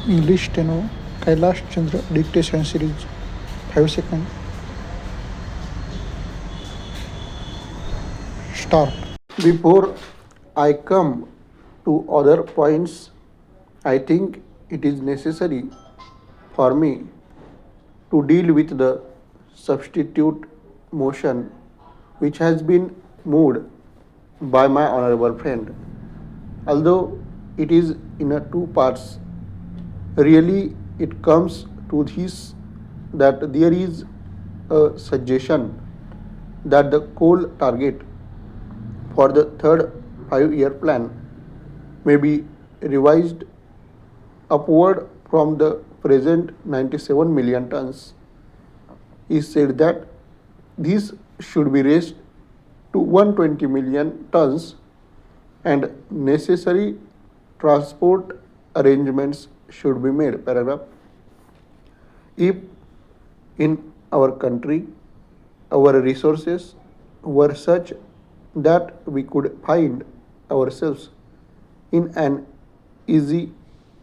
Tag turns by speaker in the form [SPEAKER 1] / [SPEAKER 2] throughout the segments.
[SPEAKER 1] English Steno, Kailash Chandra Dictation Series, 5 seconds, start. Before I come to other points, I think it is necessary for me to deal with the substitute motion which has been moved by my honorable friend. Although it is in a two parts, really it comes to this that there is a suggestion that the coal target for the third 5 year plan may be revised upward from the present 97 million tons. He said that this should be raised to 120 million tons and necessary transport arrangements should be made. Paragraph. If in our country our resources were such that we could find ourselves in an easy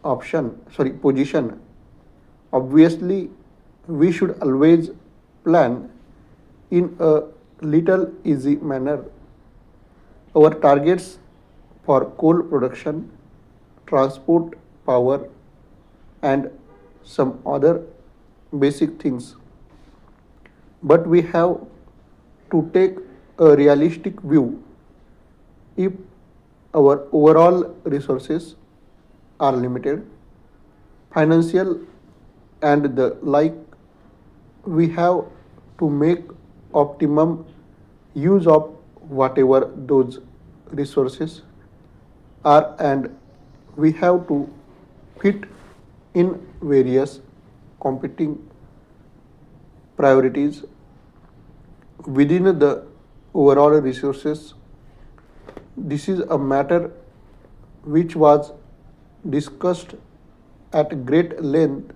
[SPEAKER 1] position, obviously we should always plan in a little easy manner. Our targets for coal production, transport, power, and some other basic things. But we have to take a realistic view. If our overall resources are limited, financial and the like, we have to make optimum use of whatever those resources are, and we have to fit in various competing priorities within the overall resources. This is a matter which was discussed at great length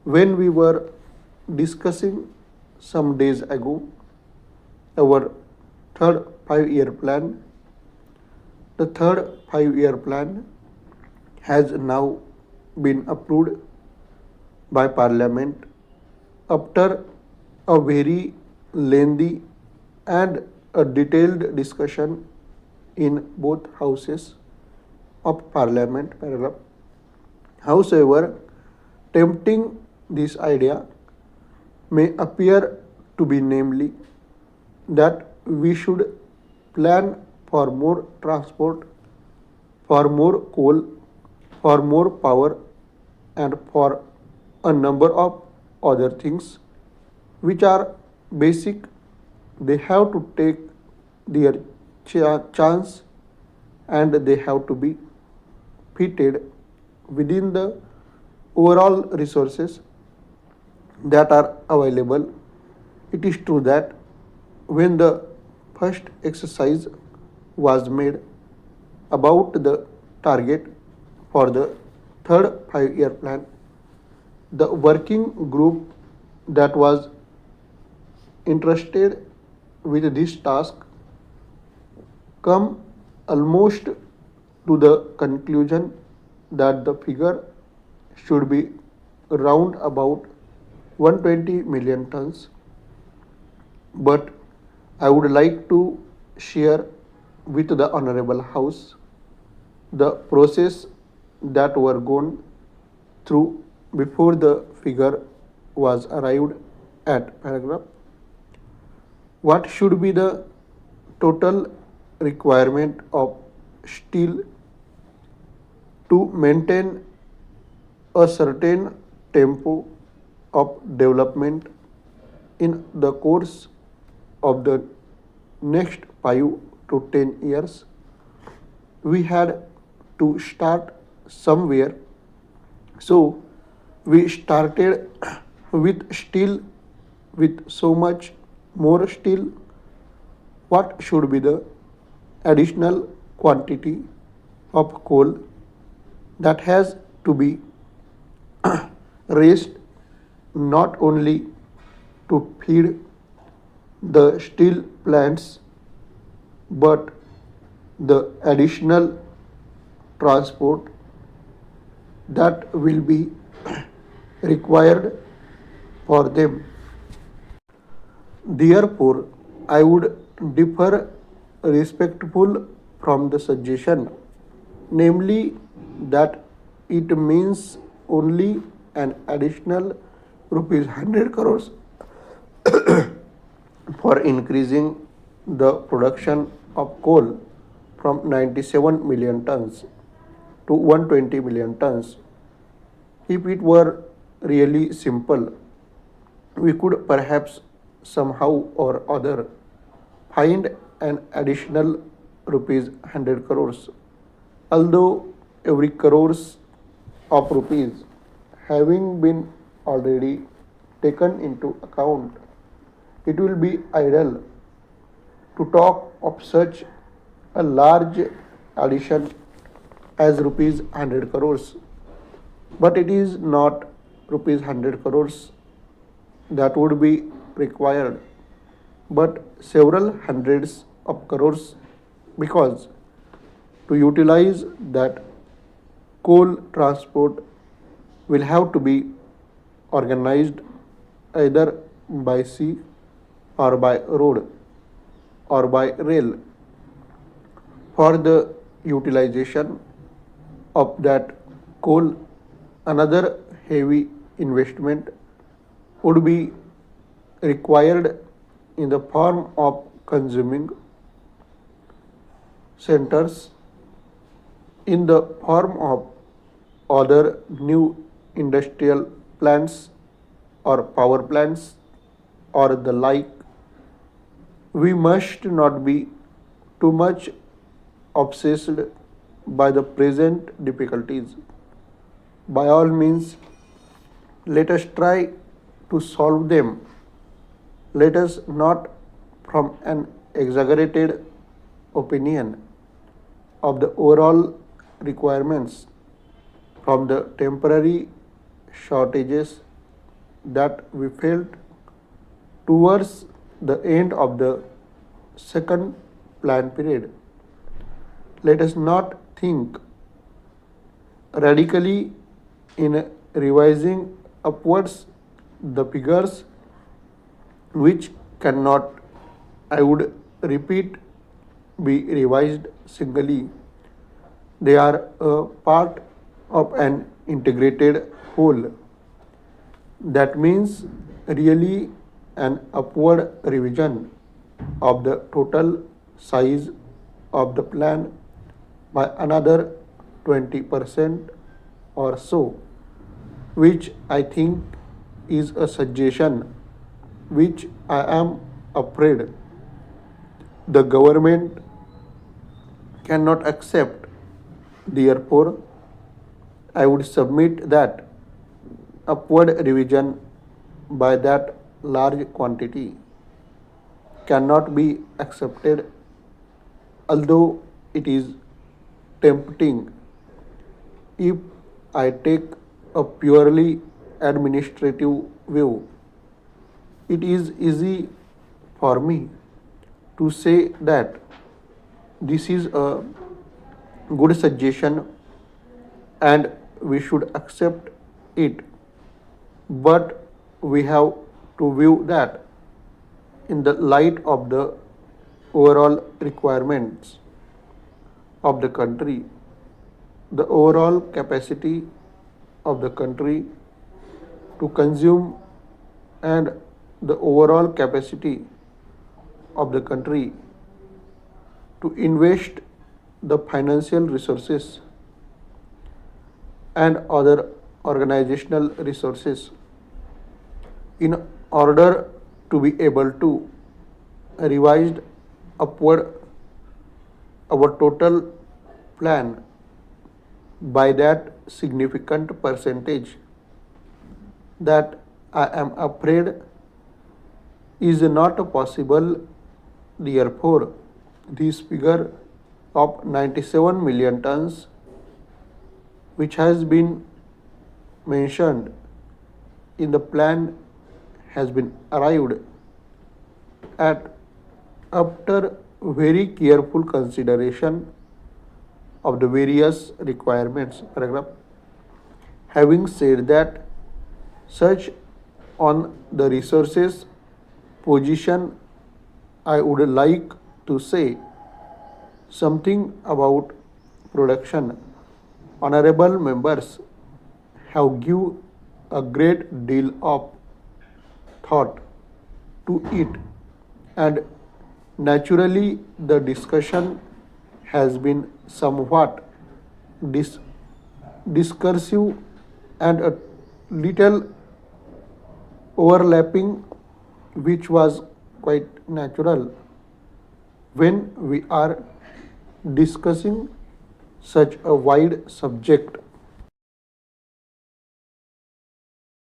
[SPEAKER 1] when we were discussing some days ago our third 5 year plan. The third 5 year plan has now been approved by Parliament after a very lengthy and a detailed discussion in both houses of Parliament. Paragraph. However, tempting this idea may appear to be, namely, that we should plan for more transport, for more coal, for more power, and for a number of other things which are basic. They have to take their chance and they have to be fitted within the overall resources that are available. It is true that when the first exercise was made about the target for the third 5 year plan, the working group that was interested with this task come almost to the conclusion that the figure should be round about 120 million tons. But I would like to share with the Honorable House the process that were gone through before the figure was arrived at. Paragraph. What should be the total requirement of steel to maintain a certain tempo of development in the course of the next 5 to 10 years? We had to start somewhere, so we started with steel, with so much more steel. What should be the additional quantity of coal that has to be raised not only to feed the steel plants but the additional transport that will be required for them. Therefore, I would differ respectful from the suggestion, namely that it means only an additional rupees 100 crores for increasing the production of coal from 97 million tons to 120 million tons. If it were really simple, we could perhaps somehow or other find an additional rupees 100 crores. Although every crores of rupees having been already taken into account, it will be idle to talk of such a large addition as rupees 100 crores. But it is not rupees 100 crores that would be required, but several hundreds of crores, because to utilize that coal transport will have to be organized either by sea or by road or by rail. For the utilization of that coal, another heavy investment would be required in the form of consuming centers, in the form of other new industrial plants or power plants or the like. We must not be too much obsessed by the present difficulties. By all means, let us try to solve them. Let us not, from an exaggerated opinion of the overall requirements, from the temporary shortages that we felt towards the end of the second plan period. Let us not think radically in revising upwards the figures which cannot, I would repeat, be revised singly. They are a part of an integrated whole. That means really an upward revision of the total size of the plan by another 20% or so, which I think is a suggestion which I am afraid the government cannot accept. Therefore, I would submit that upward revision by that large quantity cannot be accepted, although it is tempting if I take a purely administrative view. It is easy for me to say that this is a good suggestion and we should accept it, but we have to view that in the light of the overall requirements of the country, the overall capacity of the country to consume, and the overall capacity of the country to invest the financial resources and other organizational resources in order to be able to revise upward our total plan by that significant percentage, that I am afraid is not possible. Therefore, this figure of 97 million tons, which has been mentioned in the plan, has been arrived at after very careful consideration of the various requirements. Paragraph. Having said that, such on the resources position, I would like to say something about production. Honorable members have given a great deal of thought to it, and naturally the discussion has been somewhat dis- discursive and a little overlapping, which was quite natural when we are discussing such a wide subject.